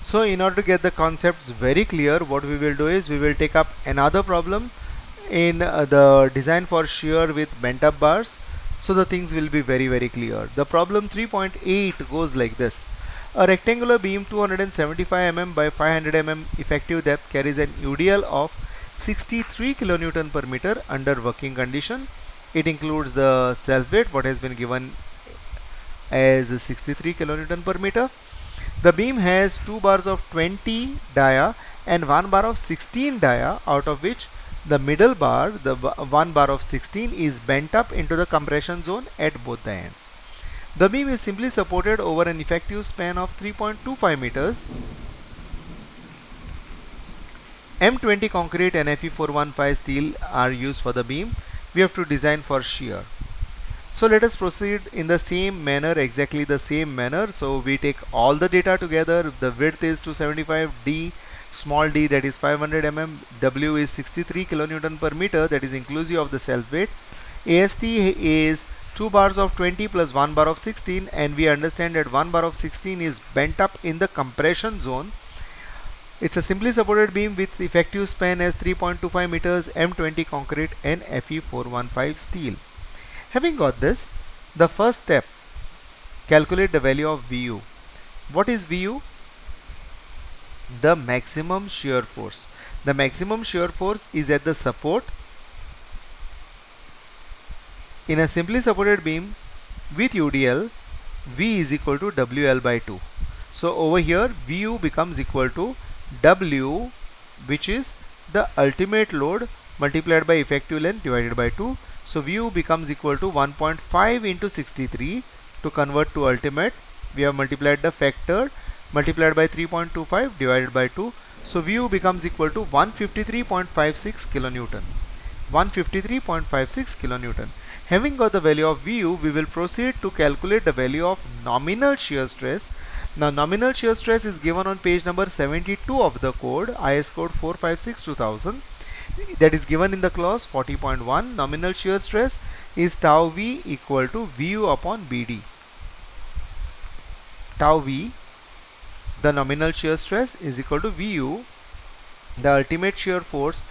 So in order to get the concepts very clear, what we will do is we will take up another problem in the design for shear with bent up bars, so the things will be very clear. The problem 3.8 goes like this. A rectangular beam 275 mm by 500 mm effective depth carries an UDL of 63 kN per meter under working condition. It includes the self weight, what has been given as 63 kN per meter. The beam has 2 bars of 20 dia and 1 bar of 16 dia, out of which the middle bar, the 1 bar of 16, is bent up into the compression zone at both the ends. The beam is simply supported over an effective span of 3.25 meters. M20 concrete and Fe415 steel are used for the beam. We have to design for shear. So let us proceed in the same manner, exactly the same manner. So we take all the data together. The width is 275, d, small d, that is 500 mm, w is 63 kN per meter, that is inclusive of the self weight. AST is 2 bars of 20 plus 1 bar of 16, and we understand that 1 bar of 16 is bent up in the compression zone. It's a simply supported beam with effective span as 3.25 meters, M20 concrete and Fe415 steel. Having got this, the first step, calculate the value of Vu. What is Vu? The maximum shear force. The maximum shear force is at the support in a simply supported beam with UDL. V is equal to WL by 2. So over here Vu becomes equal to W, which is the ultimate load multiplied by effective length divided by 2. So Vu becomes equal to 1.5 into 63. To convert to ultimate, we have multiplied the factor, multiplied by 3.25 divided by 2. So Vu becomes equal to 153.56 kilonewton. 153.56 kilonewton. Having got the value of Vu, we will proceed to calculate the value of nominal shear stress. Now nominal shear stress is given on page number 72 of the code, IS code 456-2000. That is given in the clause 40.1. Nominal shear stress is tau V equal to Vu upon BD. Tau V, the nominal shear stress, is equal to Vu, the ultimate shear force,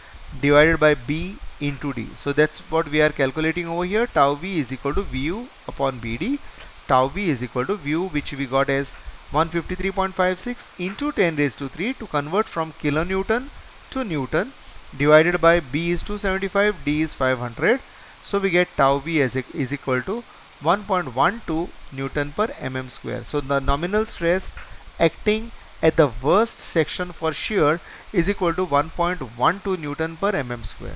divided by B into D. So that's what we are calculating over here. Tau V is equal to Vu upon BD. Tau V is equal to Vu, which we got as 153.56 into 10 raised to 3 to convert from kilonewton to newton, divided by B is 275, D is 500. So we get tau V is equal to 1.12 Newton per mm square. So the nominal stress acting at the worst section for shear is equal to 1.12 Newton per mm square.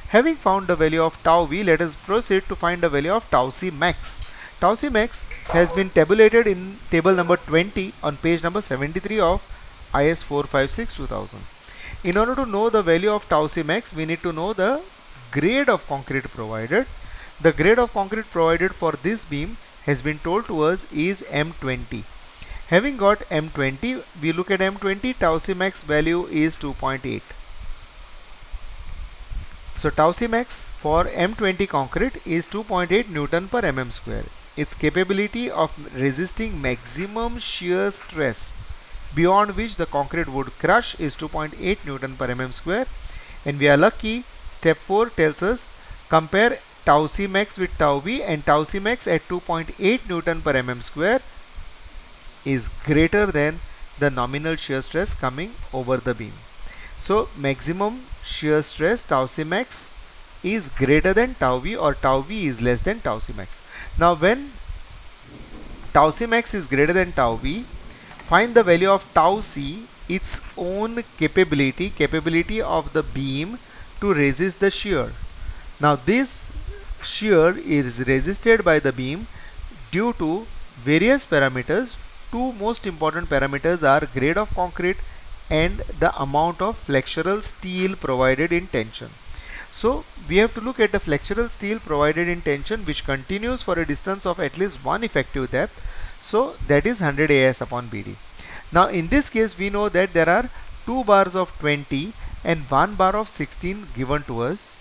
Having found the value of tau V, let us proceed to find the value of tau C max. Tau C max has been tabulated in table number 20 on page number 73 of IS 456-2000. In order to know the value of tau C max, we need to know the grade of concrete provided. The grade of concrete provided for this beam has been told to us is M20. Having got M20, we look at M20, tau C max value is 2.8. So tau C max for M20 concrete is 2.8 Newton per mm square. Its capability of resisting maximum shear stress beyond which the concrete would crush is 2.8 Newton per mm square, and we are lucky. Step 4 tells us compare tau C max with tau V, and tau C max at 2.8 Newton per mm square is greater than the nominal shear stress coming over the beam. So maximum shear stress tau C max is greater than tau V, or tau V is less than tau C max. Now when tau C max is greater than tau V, find the value of tau C, its own capability of the beam to resist the shear. Now this shear is resisted by the beam due to various parameters. Two most important parameters are grade of concrete and the amount of flexural steel provided in tension. So we have to look at the flexural steel provided in tension, which continues for a distance of at least one effective depth. So that is 100 AS upon BD. Now in this case we know that there are 2 bars of 20 and 1 bar of 16 given to us,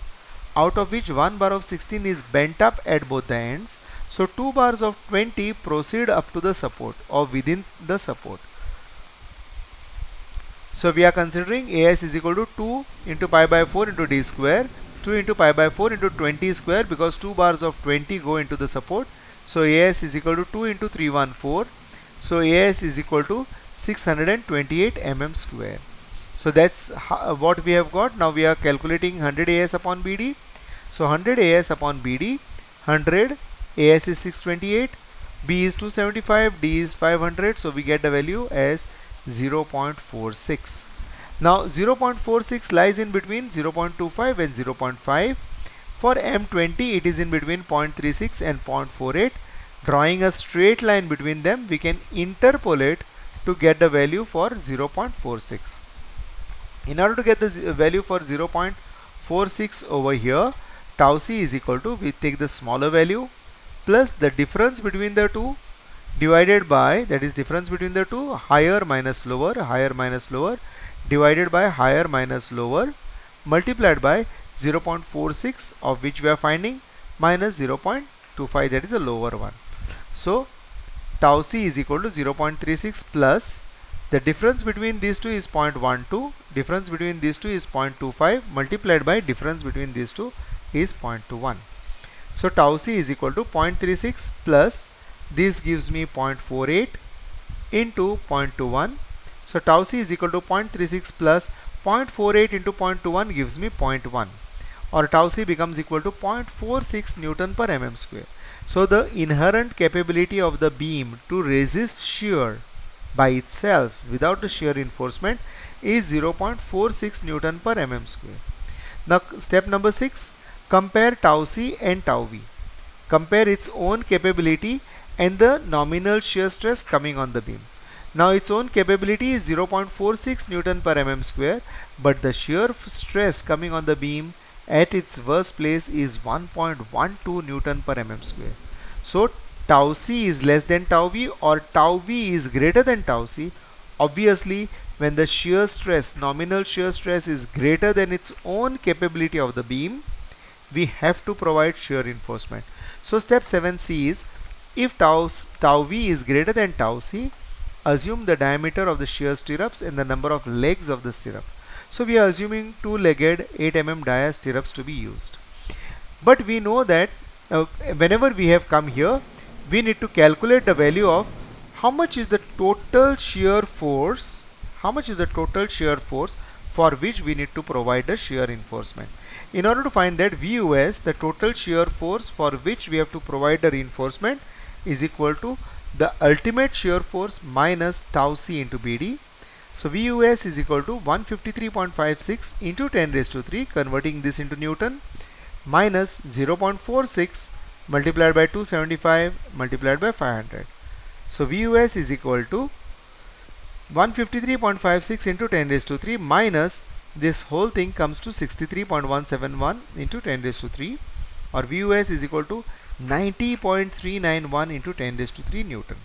out of which 1 bar of 16 is bent up at both the ends. So 2 bars of 20 proceed up to the support or within the support. So we are considering AS is equal to 2 into pi by 4 into d square, 2 into pi by 4 into 20 square, because 2 bars of 20 go into the support. So AS is equal to 2 into 314. So AS is equal to 628 mm square. So that's what we have got. Now we are calculating 100 AS upon BD. So 100 AS upon BD, 100 AS is 628, B is 275, D is 500. So we get the value as 0.46. Now 0.46 lies in between 0.25 and 0.5. For M20 it is in between 0.36 and 0.48. Drawing a straight line between them, we can interpolate to get the value for 0.46. In order to get the value for 0.46 over here, tau c is equal to, we take the smaller value plus the difference between the two divided by, that is difference between the two, higher minus lower, divided by higher minus lower, multiplied by 0.46, of which we are finding minus 0.25, that is a lower one. So tau c is equal to 0.36 plus the difference between these two is 0.12, difference between these two is 0.25, multiplied by difference between these two is 0.21. So tau c is equal to 0.36 plus this gives me 0.48 into 0.21. So tau c is equal to 0.36 plus 0.48 into 0.21 gives me 0.1, or tau c becomes equal to 0.46 Newton per mm square. So the inherent capability of the beam to resist shear by itself without the shear reinforcement is 0.46 Newton per mm square. Now step number 6, compare tau c and tau v. Compare its own capability and the nominal shear stress coming on the beam. Now its own capability is 0.46 Newton per mm square, but the shear stress coming on the beam at its worst place is 1.12 Newton per mm square. So tau c is less than tau v, or tau v is greater than tau c. Obviously, when the shear stress, nominal shear stress, is greater than its own capability of the beam, we have to provide shear reinforcement. So step 7c is, if tau v is greater than tau c, assume the diameter of the shear stirrups and the number of legs of the stirrup. So we are assuming 2-legged 8 mm dia stirrups to be used. But we know that whenever we have come here, we need to calculate the value of how much is the total shear force, for which we need to provide a shear reinforcement. In order to find that, VUS, the total shear force for which we have to provide a reinforcement, is equal to the ultimate shear force minus tau c into BD. So VUS is equal to 153.56 into 10 raised to 3, converting this into Newton, minus 0.46 multiplied by 275 multiplied by 500. So VUS is equal to 153.56 into 10 raised to 3 minus this whole thing comes to 63.171 into 10 raised to 3, or VUS is equal to 90.391 into 10 raised to 3 Newton.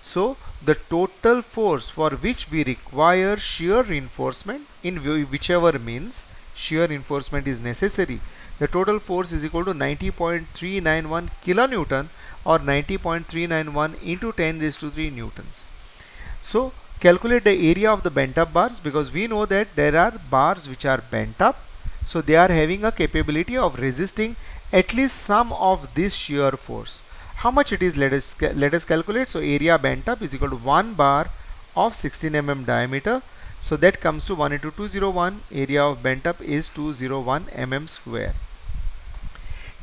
So the total force for which we require shear reinforcement, in whichever means shear reinforcement is necessary, the total force is equal to 90.391 kilonewton, or 90.391 into 10 raised to 3 newtons. So calculate the area of the bent up bars, because we know that there are bars which are bent up, so they are having a capability of resisting at least some of this shear force. How much it is, let us calculate. So area bent up is equal to 1 bar of 16 mm diameter, so that comes to 1 into 201. Area of bent up is 201 mm square.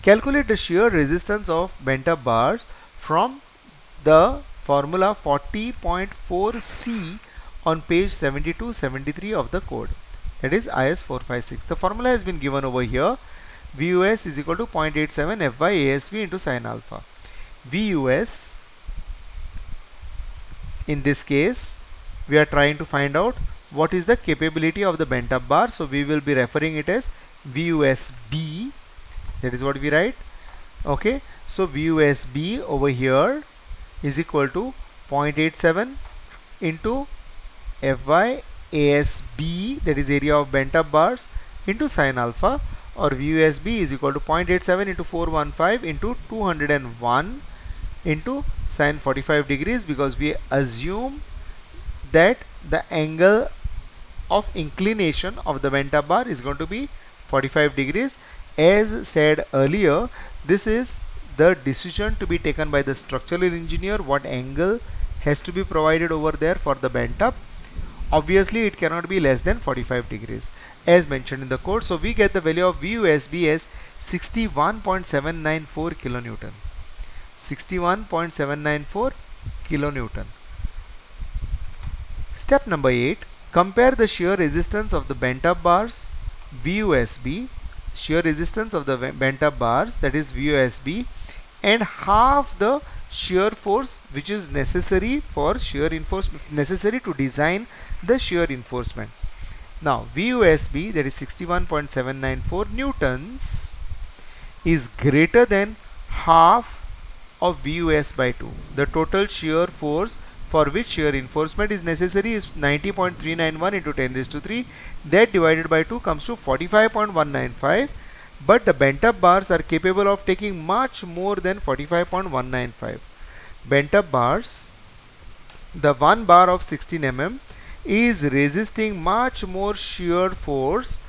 Calculate the shear resistance of bent up bars from the formula 40.4c on page 72-73 of the code, that is IS 456. The formula has been given over here. VUS is equal to 0.87 F by ASV into sin alpha. VUS, in this case we are trying to find out what is the capability of the bent up bar, so we will be referring it as VUSB. That is what we write. Okay, so VUSB over here is equal to 0.87 into Fy ASB, that is area of bent up bars, into sin alpha, or VUSB is equal to 0.87 into 415 into 201 into sin 45 degrees, because we assume that the angle of inclination of the bent up bar is going to be 45 degrees. As said earlier, this is the decision to be taken by the structural engineer, what angle has to be provided over there for the bent up. Obviously it cannot be less than 45 degrees as mentioned in the code. So we get the value of VUSB as 61.794 kilonewton. 61.794 kilonewton. Step number 8. Compare the shear resistance of the bent up bars VUSB, shear resistance of the bent up bars, that is VUSB, and half the shear force which is necessary for shear reinforcement, necessary to design the shear reinforcement. Now VUSB, that is 61.794 newtons, is greater than half of VUS by 2. The total shear force for which shear reinforcement is necessary is 90.391 into 10 raised to 3. That divided by 2 comes to 45.195. But the bent up bars are capable of taking much more than 45.195. Bent up bars, the one bar of 16 mm is resisting much more shear force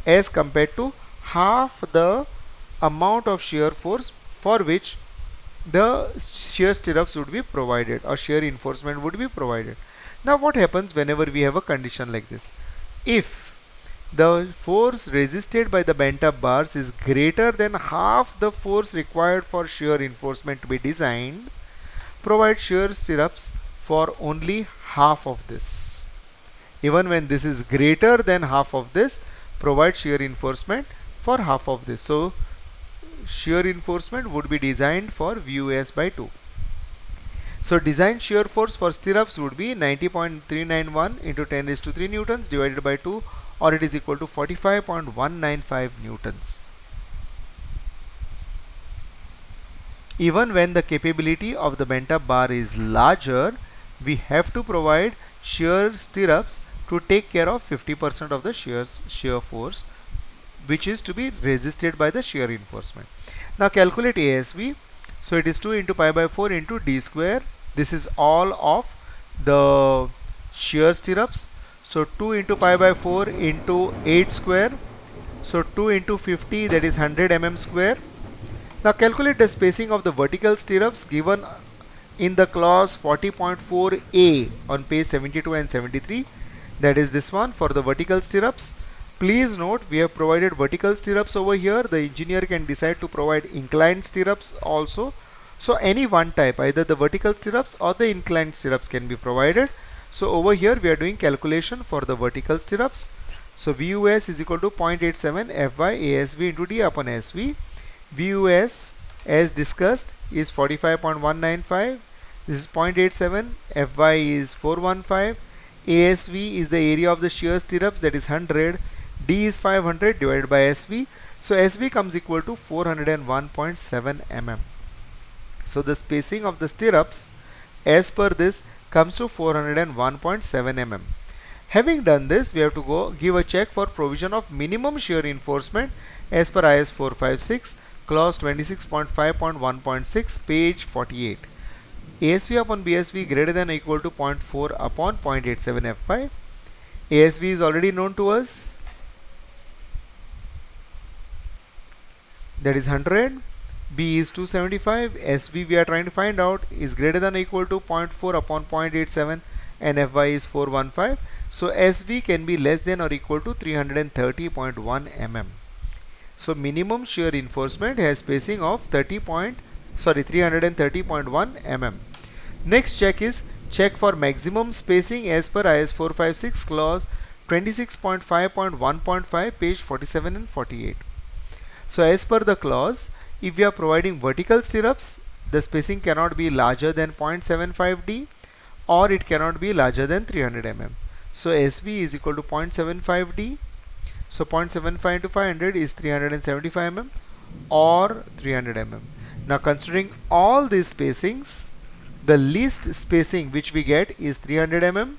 as compared to half the amount of shear force for which the shear stirrups would be provided or shear reinforcement would be provided. Now what happens whenever we have a condition like this? If the force resisted by the bent up bars is greater than half the force required for shear reinforcement to be designed, provide shear stirrups for only half of this. Even when this is greater than half of this, provide shear reinforcement for half of this. So shear reinforcement would be designed for VUS by 2. So design shear force for stirrups would be 90.391 into 10 raised to 3 newtons divided by 2, or it is equal to 45.195 newtons. Even when the capability of the bent up bar is larger, we have to provide shear stirrups to take care of 50% of the shear force which is to be resisted by the shear reinforcement. Now calculate ASV. So it is 2 into pi by 4 into d square. This is all of the shear stirrups. So 2 into pi by 4 into 8 square. So 2 into 50, that is 100 mm square. Now calculate the spacing of the vertical stirrups given in the clause 40.4a on page 72 and 73. That is this one for the vertical stirrups. Please note we have provided vertical stirrups over here. The engineer can decide to provide inclined stirrups also. So any one type, either the vertical stirrups or the inclined stirrups can be provided. So over here we are doing calculation for the vertical stirrups. So VUS is equal to 0.87 Fy ASV into D upon SV. VUS as discussed is 45.195. This is 0.87. Fy is 415. ASV is the area of the shear stirrups, that is 100. D is 500 divided by SV. So SV comes equal to 401.7 mm. So the spacing of the stirrups as per this comes to 401.7 mm. Having done this, we have to go give a check for provision of minimum shear reinforcement as per IS 456 clause 26.5.1.6 page 48. ASV upon BSV greater than or equal to 0.4 upon 0.87 Fy. ASV is already known to us, that is 100. B is 275. SV we are trying to find out is greater than or equal to 0.4 upon 0.87 and Fy is 415. So SV can be less than or equal to 330.1 mm. So minimum shear reinforcement has spacing of 330.1 mm. Next check is check for maximum spacing as per IS 456 clause 26.5.1.5 page 47 and 48. So as per the clause, if we are providing vertical stirrups, the spacing cannot be larger than 0.75 D or it cannot be larger than 300 mm. So SV is equal to 0.75 D. So 0.75 into 500 is 375 mm or 300 mm. Now considering all these spacings, the least spacing which we get is 300 mm.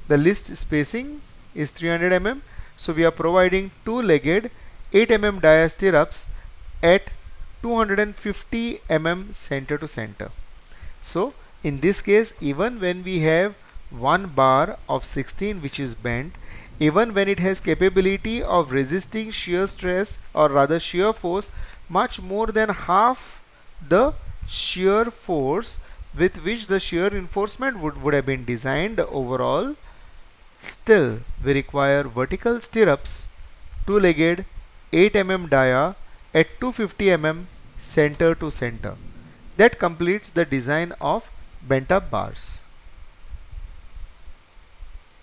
The least spacing is 300 mm. So we are providing two-legged 8 mm dia stirrups at 250 mm center to center. So in this case, even when we have one bar of 16 which is bent, even when it has capability of resisting shear stress, or rather shear force, much more than half the shear force with which the shear reinforcement would have been designed overall. Still, we require vertical stirrups, two-legged 8 mm dia at 250 mm center to center. That completes the design of bent up bars.